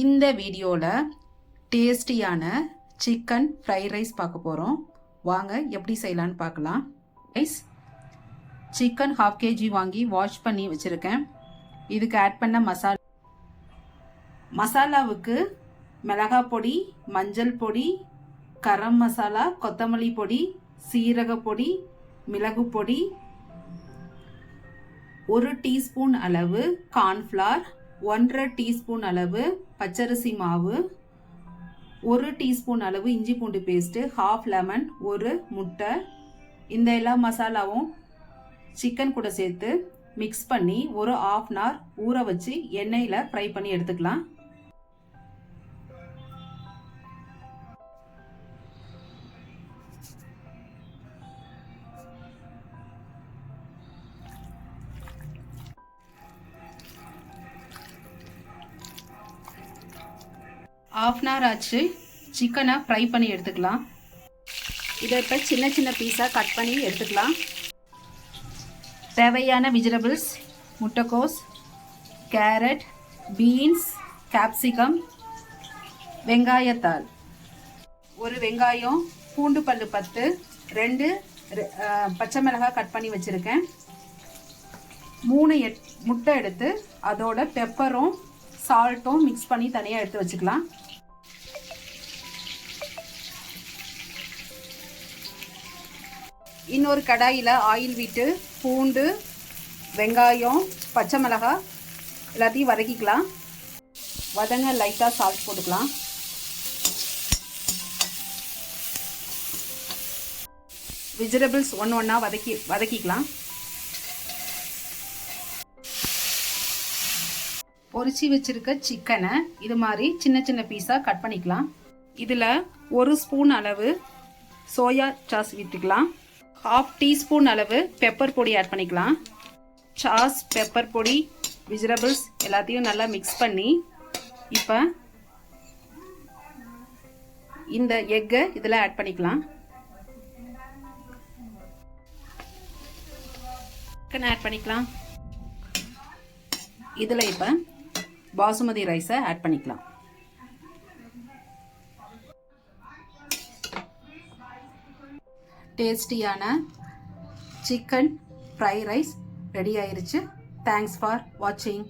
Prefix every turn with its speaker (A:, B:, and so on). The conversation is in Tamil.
A: இந்த வீடியோவில் டேஸ்டியான சிக்கன் ஃப்ரைட் ரைஸ் பார்க்க போகிறோம். வாங்க எப்படி செய்யலான்னு பார்க்கலாம். ரைஸ் சிக்கன் 1/2 kg வாங்கி வாஷ் பண்ணி வச்சுருக்கேன். இதுக்கு ஆட் பண்ண மசாலாவுக்கு மிளகாய் பொடி, மஞ்சள் பொடி, கரம் மசாலா, கொத்தமல்லி பொடி, சீரக பொடி, மிளகு பொடி, 1 டீஸ்பூன் அளவு கார்ன்ஃப்ளவர், 1/2 டீஸ்பூன் அளவு பச்சரிசி மாவு, 1 டீஸ்பூன் அளவு இஞ்சி பூண்டு பேஸ்ட்டு, 1/2 லெமன், 1 முட்டை. இந்த எல்லா மசாலாவும் சிக்கன் கூட சேர்த்து மிக்ஸ் பண்ணி ஒரு 1/2 hour ஊற வச்சு எண்ணெயில் ஃப்ரை பண்ணி எடுத்துக்கலாம். ½ hour ஆச்சு. சிக்கனை ஃப்ரை பண்ணி எடுத்துக்கலாம். இதை இப்போ சின்ன சின்ன பீஸாக கட் பண்ணி எடுத்துக்கலாம். தேவையான வெஜிடபிள்ஸ் முட்டைக்கோஸ், கேரட், பீன்ஸ், கேப்சிகம், வெங்காயத்தாள், 1 வெங்காயம், பூண்டு பல்லு 10, 2 பச்சை மிளகாய் கட் பண்ணி வச்சுருக்கேன், 3 முட்டை எடுத்து அதோட பெப்பரும் சால்ட்டும் மிக்ஸ் பண்ணி தனியாக எடுத்து வச்சுக்கலாம். இன்னொரு கடாயில் ஆயில் விட்டு பூண்டு, வெங்காயம், பச்சை மிளகாய் எல்லாத்தையும் வதக்கிக்கலாம். வதங்க லைட்டாக சால்ட் போட்டுக்கலாம். வெஜிடபிள்ஸ் ஒன்றா வதக்கிக்கலாம். பொரிச்சு வச்சிருக்க சிக்கனை இது மாதிரி சின்ன சின்ன பீஸாக கட் பண்ணிக்கலாம். இதில் 1 ஸ்பூன் அளவு சோயா சாஸ் விட்டுக்கலாம். 1/2 டீஸ்பூன் அளவு பெப்பர் பொடி ஆட் பண்ணிக்கலாம். சாஸ், பெப்பர் பொடி, வெஜிடபிள்ஸ் எல்லாத்தையும் நல்லா மிக்ஸ் பண்ணி இப்போ இந்த எக்கை இதில் ஆட் பண்ணிக்கலாம். சிக்கன் ஆட் பண்ணிக்கலாம். இதில் இப்போ பாசுமதி ரைஸை ஆட் பண்ணிக்கலாம். டேஸ்டியான சிக்கன் ஃப்ரை ரைஸ் ரெடி ஆயிருச்சு. தேங்க்ஸ் ஃபார் வாட்சிங்.